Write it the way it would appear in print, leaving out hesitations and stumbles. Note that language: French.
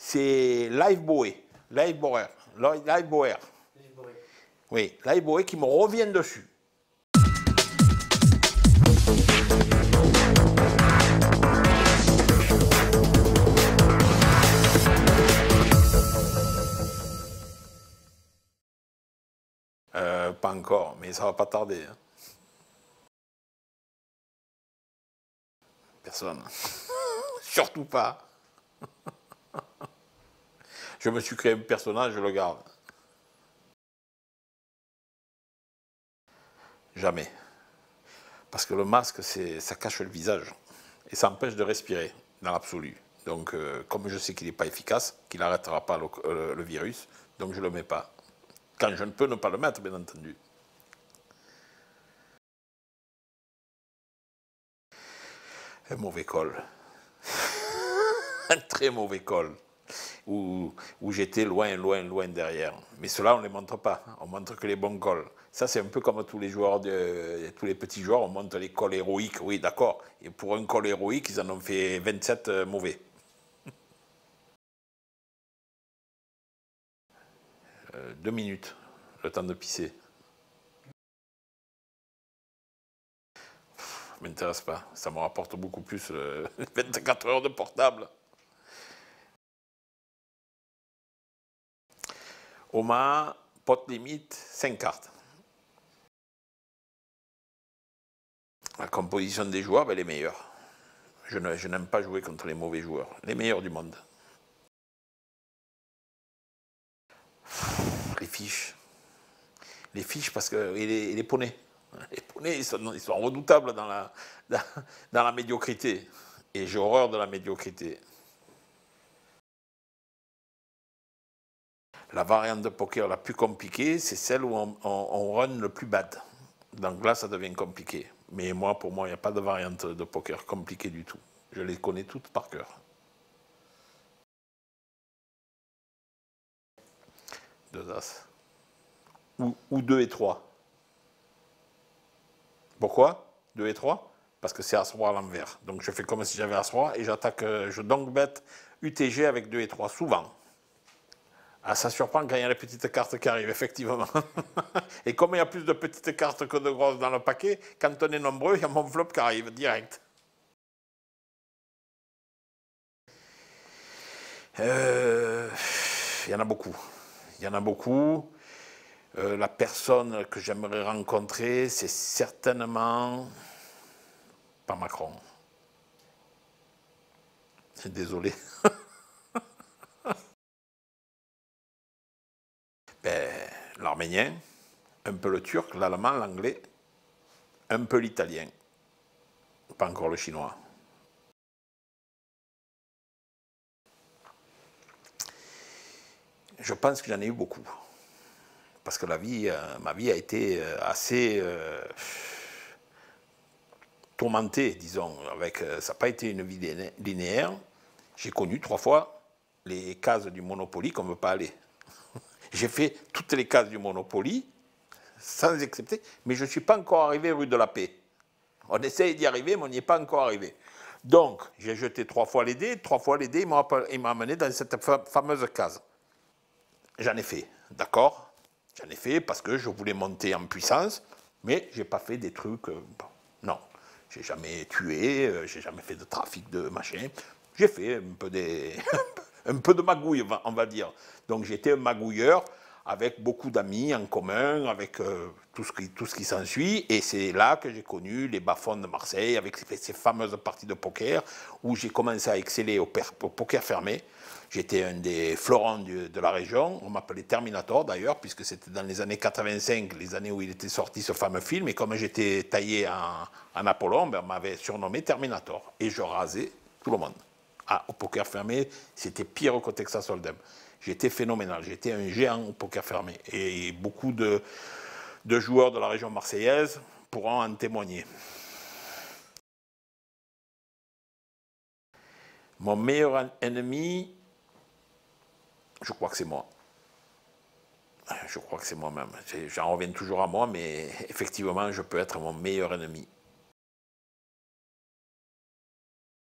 C'est Live Boé. Live Boer. Live Boer. Oui, Live Boé qui me revient dessus. Pas encore, mais ça va pas tarder. Hein. Personne. Surtout pas. Je me suis créé un personnage, je le garde. Jamais. Parce que le masque, ça cache le visage. Et ça empêche de respirer, dans l'absolu. Donc, comme je sais qu'il n'est pas efficace, qu'il n'arrêtera pas le virus, donc je ne le mets pas. Quand je ne peux ne pas le mettre, bien entendu. Un mauvais col. Un très mauvais col. Où j'étais loin, loin, loin derrière. Mais ceux-là, on ne les montre pas. On montre que les bons cols. Ça, c'est un peu comme tous les joueurs, tous les petits joueurs, on montre les cols héroïques. Oui, d'accord. Et pour un col héroïque, ils en ont fait 27 mauvais. 2 minutes, le temps de pisser. Ça ne m'intéresse pas. Ça me rapporte beaucoup plus 24 heures de portable. Omaha, pot limite, 5 cartes. La composition des joueurs, ben, les meilleurs. Je n'aime pas jouer contre les mauvais joueurs. Les meilleurs du monde. Les fiches. Les fiches parce que... Et les poneys. Les poneys, ils sont redoutables dans la médiocrité. Et j'ai horreur de la médiocrité. La variante de poker la plus compliquée, c'est celle où on run le plus bad. Donc là, ça devient compliqué. Mais moi, pour moi, il n'y a pas de variante de poker compliquée du tout. Je les connais toutes par cœur. Deux as. Ou 2 et 3. Pourquoi 2 et 3? Parce que c'est As-Roi à l'envers. Donc je fais comme si j'avais As-Roi et j'attaque, je donc bête UTG avec 2 et 3, souvent. Ah, ça surprend quand il y a les petites cartes qui arrivent, effectivement. Et comme il y a plus de petites cartes que de grosses dans le paquet, quand on est nombreux, il y a mon flop qui arrive, direct. Il y en a beaucoup. Il y en a beaucoup. La personne que j'aimerais rencontrer, c'est certainement pas Macron. Désolé. Ben, l'arménien, un peu le turc, l'allemand, l'anglais, un peu l'italien. Pas encore le chinois. Je pense que j'en ai eu beaucoup. Parce que ma vie a été assez tourmentée, disons. Ça n'a pas été une vie linéaire. J'ai connu 3 fois les cases du Monopoly qu'on ne veut pas aller. J'ai fait toutes les cases du Monopoly, sans excepter, mais je ne suis pas encore arrivé rue de la Paix. On essaye d'y arriver, mais on n'y est pas encore arrivé. Donc, j'ai jeté 3 fois les dés. 3 fois les dés, il m'a amené dans cette fameuse case. J'en ai fait, d'accord? J'en ai fait parce que je voulais monter en puissance, mais je n'ai pas fait des trucs... non, j'ai jamais tué, j'ai jamais fait de trafic de machin. J'ai fait un peu, un peu de magouille, on va dire. Donc j'étais un magouilleur avec beaucoup d'amis en commun, avec tout ce qui s'ensuit. Et c'est là que j'ai connu les bas-fonds de Marseille, avec ces fameuses parties de poker, où j'ai commencé à exceller au poker fermé. J'étais un des fleurons de la région. On m'appelait Terminator d'ailleurs, puisque c'était dans les années 85, les années où il était sorti ce fameux film. Et comme j'étais taillé en Apollon, ben, on m'avait surnommé Terminator. Et je rasais tout le monde. Ah, au poker fermé, c'était pire qu'au Texas Hold'em. J'étais phénoménal, j'étais un géant au poker fermé. Et beaucoup de joueurs de la région marseillaise pourront en témoigner. Mon meilleur ennemi, je crois que c'est moi. Je crois que c'est moi-même. J'en reviens toujours à moi, mais effectivement, je peux être mon meilleur ennemi.